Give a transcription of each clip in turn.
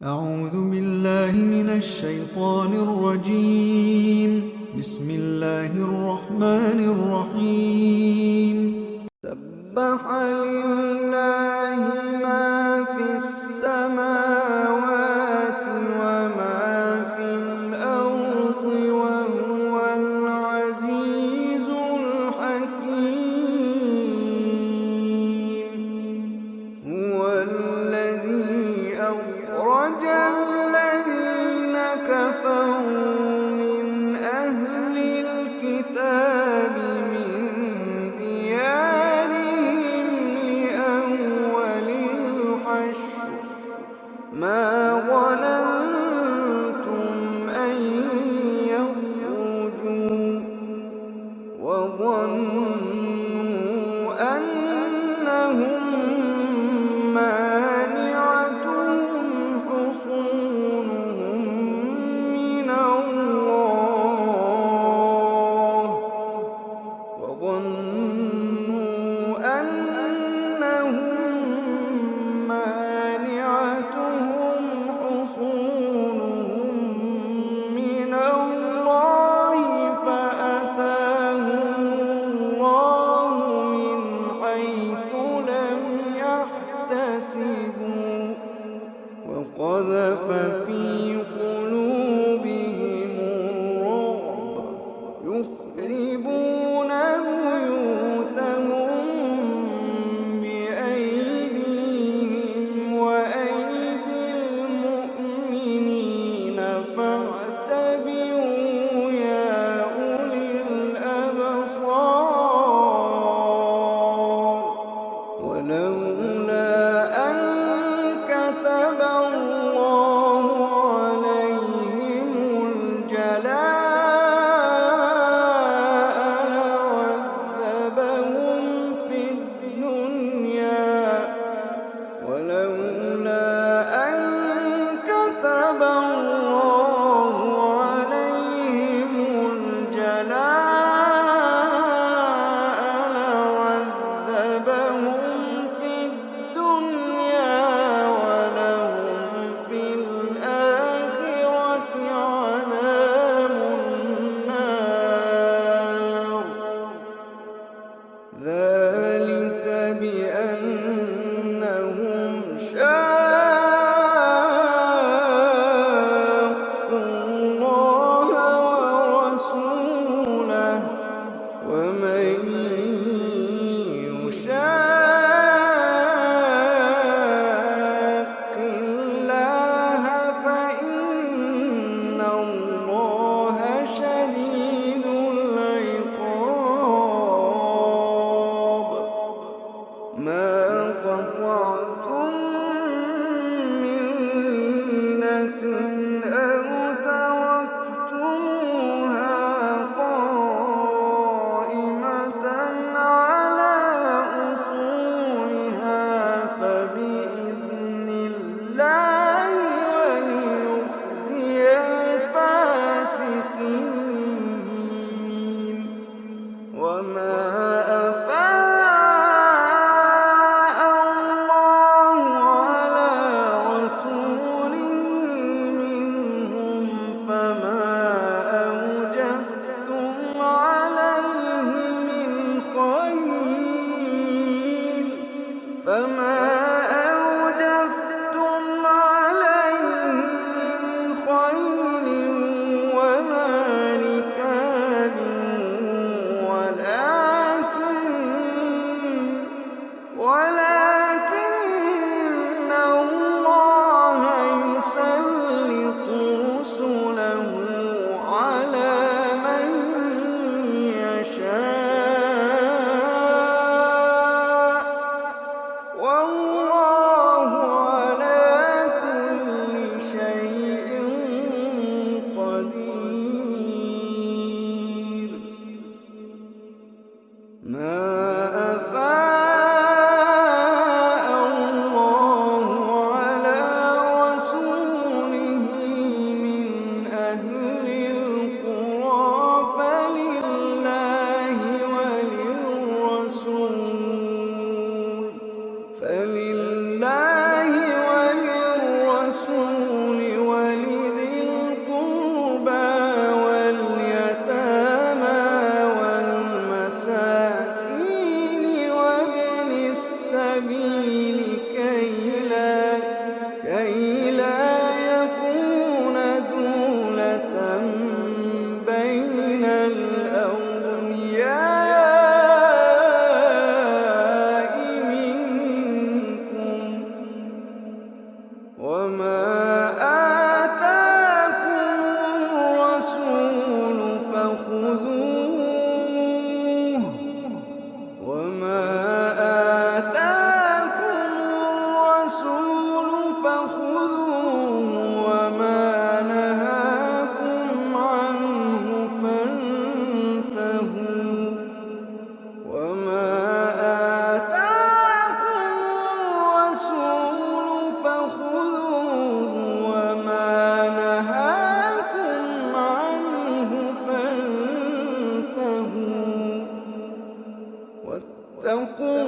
أعوذ بالله من الشيطان الرجيم. بسم الله الرحمن الرحيم. سبح لله ما في السماوات وما في الأرض وهو العزيز الحكيم. هو الذي أخرج الذين كفروا من أهل الكتاب من ديارهم لأول الحشر ما ظننتم أن يخرجوا وظنوا أنهم مانعتهم حصونهم من الله فأتاهم الله من حيث لم يحتسبوا وقذف في قلوبهم الرعب يخربون بيوتهم بأيديهم وأيدي المؤمنين فاعتبروا يا أولي الأبصار. ولولا أن كتب الله عليهم آتاكم الرسول فخذوه وما آتاكم الرسول فخذوه وما نهاكم عنه فانتهوا وما آتاكم الرسول فخذوه وما نهاكم عنه فانتهوا واتقوا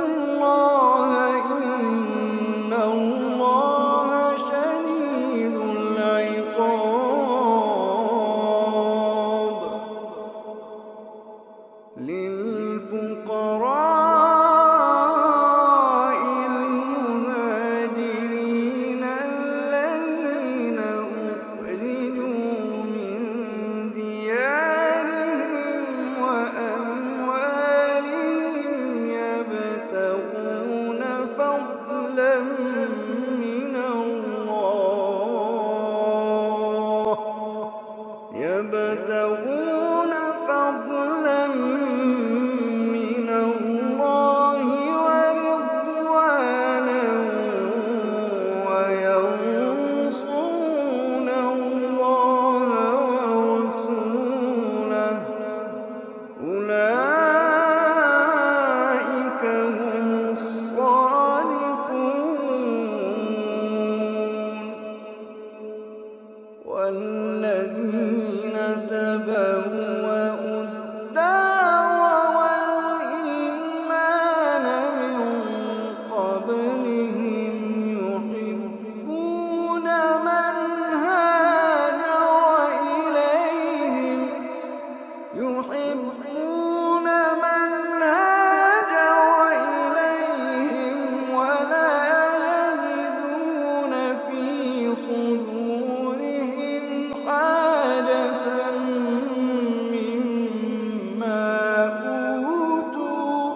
الله إن الله شديد العقاب للفقراء المهاجرين الذين أخرجوا من ديارهم وأموالهم يبتغون فضلا من الله ورضوانا وينصرون الله ورسوله أولئك هم الصادقون والذين تبوأوا الدار والإيمان من قبلهم يحبون من هاجر إليهم ولا يجدون في صدورهم حاجة مما أوتوا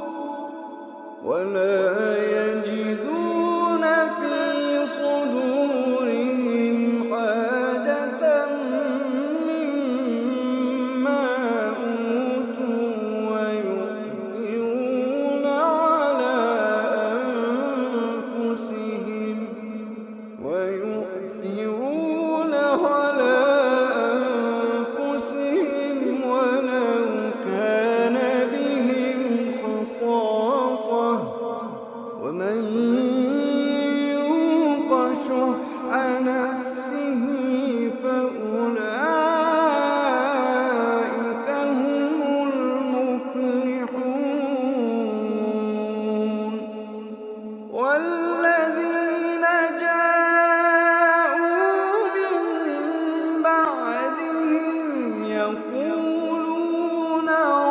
ويؤثرون على أنفسهم ولو كان بهم خصاصة ومن يوق شح نفسه فأولئك هم المفلحون والذين جاءوا من بعدهم يقولون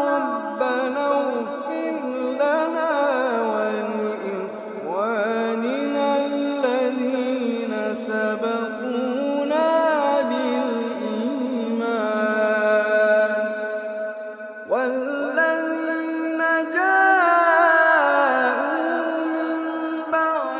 ربنا اغفر لنا ولإخواننا الذين سبقونا بالإيمان والذين جاءوا من بعدهم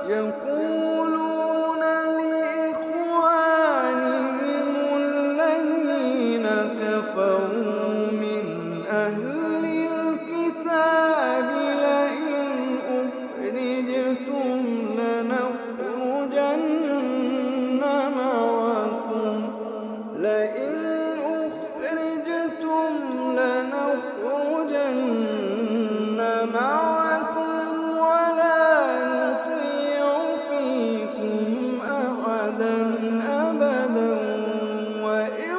يقولون لإخوانهم الذين كفروا من أهل الكتاب لئن أخرجتم لنخرجن معكم ولا نطيع فيكم أحدا أبدا وإن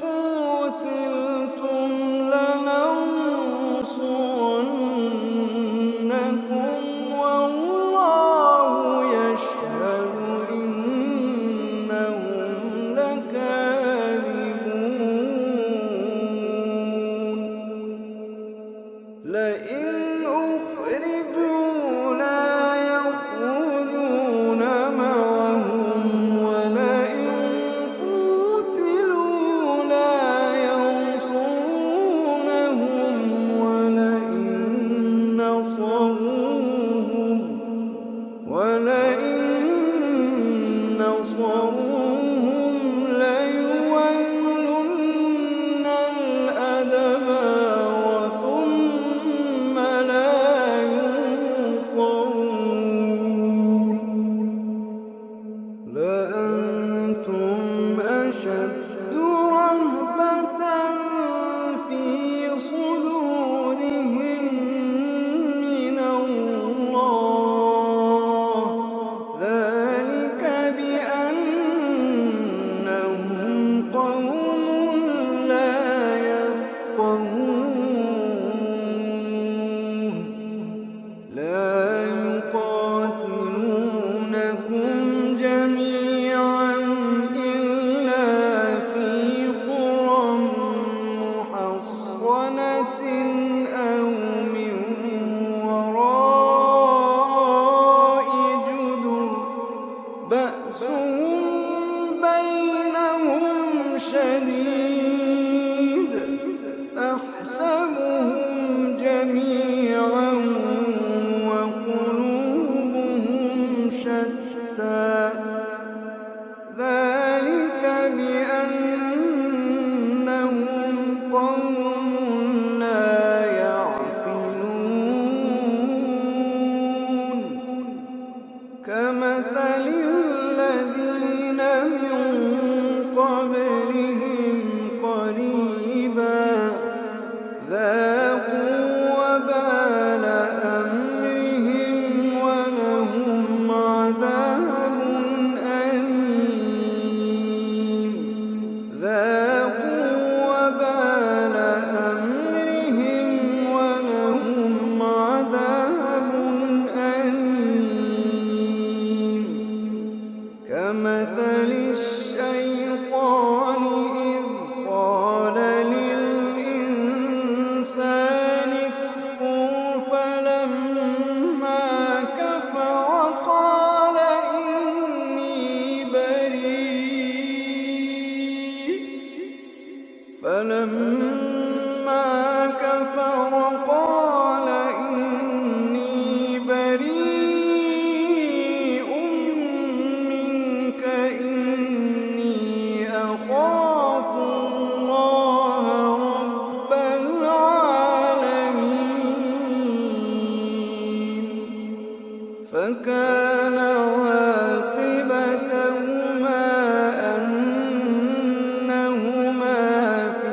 قوتلتم لننصرنكم والله يشهد إنهم لكاذبون لئن أخرجوا لا يخرجون معهم ولئن قوتلوا لا ينصرونهم ولئن نصروهم ليولن الأدبار ثم لا ينصرون لأنتم أشد رهبة في صدورهم من الله ذلك بأنهم قوم لا يفقهون لا يقاتلونكم جميعا إلا في قرى محصنة أو من وراء جدر بأسهم بينهم شديد تحسبهم جميعا وقلوبهم شتى ذلك بأنهم قوم لا يعقلون كمثل الذين من قبلهم قريبا ذاقوا وبال أمرهم ولهم عذاب أليم ذاقوا وبال أمرهم ولهم عذاب أليم كمثل الشيطان إذ قال للإنسان اكفر فلما كفر قال إني بريء منك إني أخاف الله رب العالمين فكان عاقبتهما أنهما في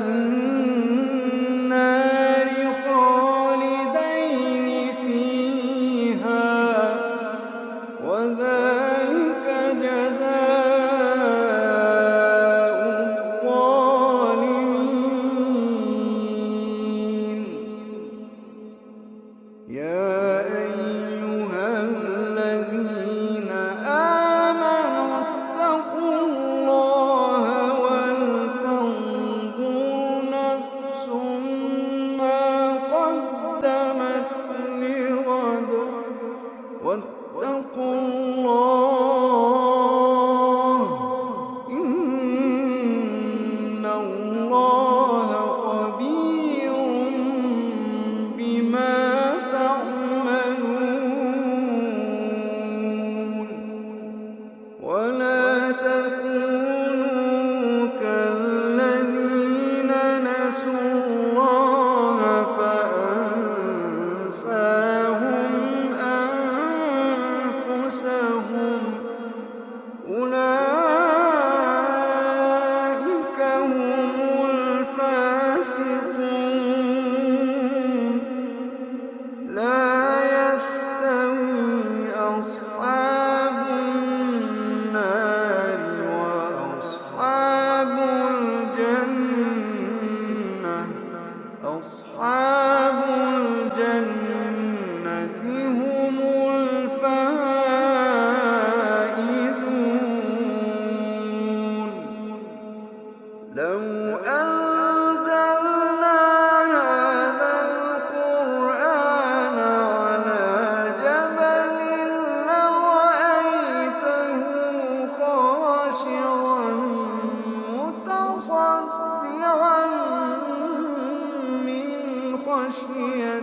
لو أنزلنا هذا القرآن على جبل لرأيته خاشعا متصدعا من خشية